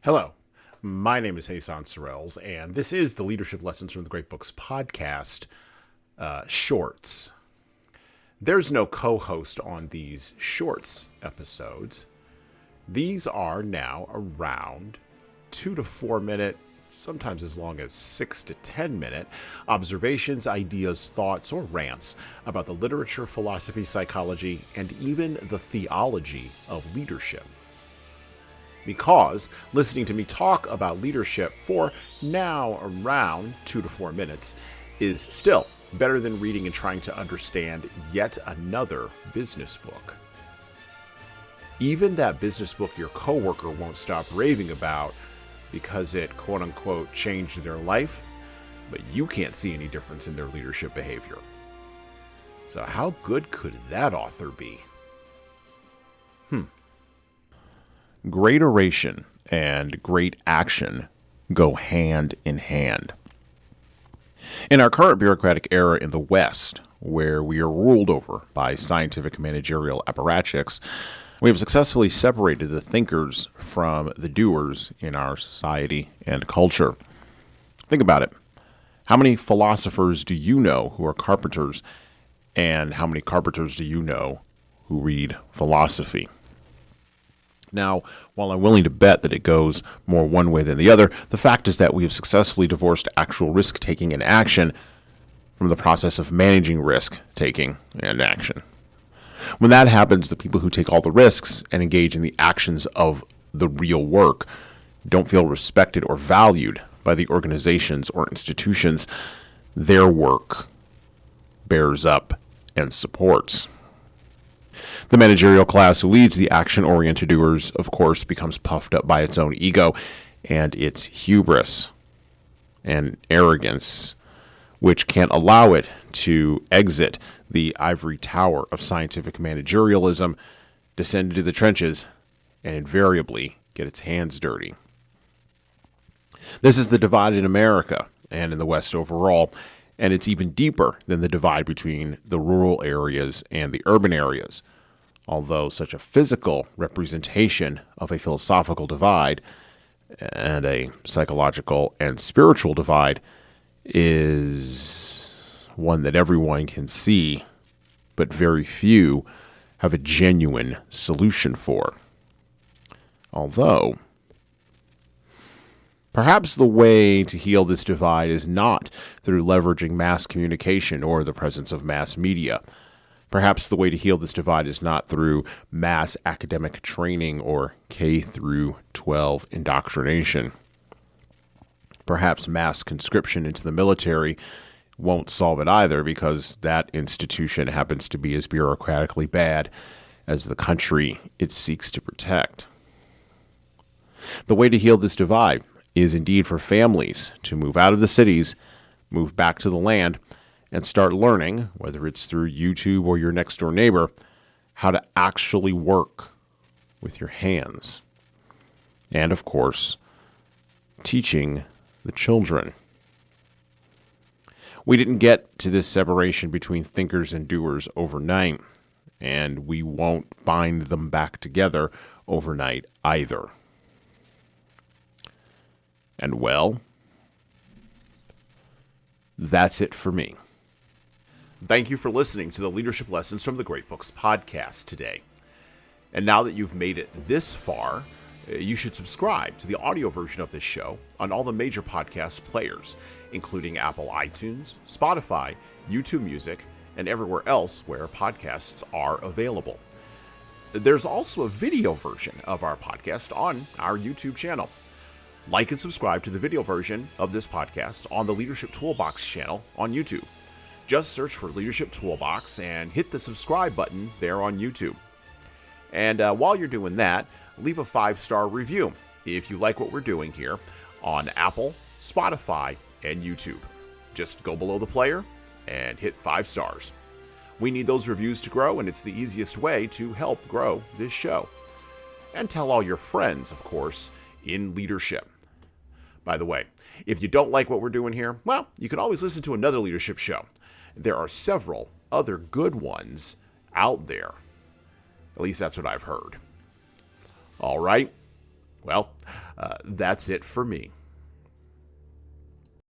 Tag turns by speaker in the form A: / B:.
A: Hello, my name is Hassan Sorrells, and this is the Leadership Lessons from the Great Books podcast shorts. There's no co-host on these shorts episodes. These are now around 2 to 4 minute, sometimes as long as 6 to 10 minute observations, ideas, thoughts, or rants about the literature, philosophy, psychology, and even the theology of leadership. Because listening to me talk about leadership for now around 2 to 4 minutes is still better than reading and trying to understand yet another business book. Even that business book your coworker won't stop raving about because it quote-unquote changed their life, but you can't see any difference in their leadership behavior. So how good could that author be? Great oration and great action go hand in hand. In our current bureaucratic era in the West, where we are ruled over by scientific managerial apparatchiks, we have successfully separated the thinkers from the doers in our society and culture. Think about it. How many philosophers do you know who are carpenters, and how many carpenters do you know who read philosophy? Now, while I'm willing to bet that it goes more one way than the other, the fact is that we have successfully divorced actual risk-taking and action from the process of managing risk-taking and action. When that happens, the people who take all the risks and engage in the actions of the real work don't feel respected or valued by the organizations or institutions their work bears up and supports. The managerial class who leads the action-oriented doers, of course, becomes puffed up by its own ego and its hubris and arrogance, which can't allow it to exit the ivory tower of scientific managerialism, descend into the trenches, and invariably get its hands dirty. This is the divide in America and in the West overall, and it's even deeper than the divide between the rural areas and the urban areas. Although such a physical representation of a philosophical divide and a psychological and spiritual divide is one that everyone can see, but very few have a genuine solution for. Although, perhaps the way to heal this divide is not through leveraging mass communication or the presence of mass media. Perhaps the way to heal this divide is not through mass academic training or K through 12 indoctrination. Perhaps mass conscription into the military won't solve it either, because that institution happens to be as bureaucratically bad as the country it seeks to protect. The way to heal this divide is indeed for families to move out of the cities, move back to the land, and start learning, whether it's through YouTube or your next door neighbor, how to actually work with your hands. And of course, teaching the children. We didn't get to this separation between thinkers and doers overnight, and we won't bind them back together overnight either. And well, that's it for me. Thank you for listening to the Leadership Lessons from the Great Books podcast today. And now that you've made it this far, you should subscribe to the audio version of this show on all the major podcast players, including Apple iTunes, Spotify, YouTube Music, and everywhere else where podcasts are available. There's also a video version of our podcast on our YouTube channel. Like and subscribe to the video version of this podcast on the Leadership Toolbox channel on YouTube. Just search for Leadership Toolbox and hit the subscribe button there on YouTube. And while you're doing that, leave a 5-star review if you like what we're doing here on Apple, Spotify, and YouTube. Just go below the player and hit 5 stars. We need those reviews to grow, and it's the easiest way to help grow this show. And tell all your friends, of course, in leadership. By the way, if you don't like what we're doing here, well, you can always listen to another leadership show. There are several other good ones out there. At least that's what I've heard. All right.
B: Well, that's it for me.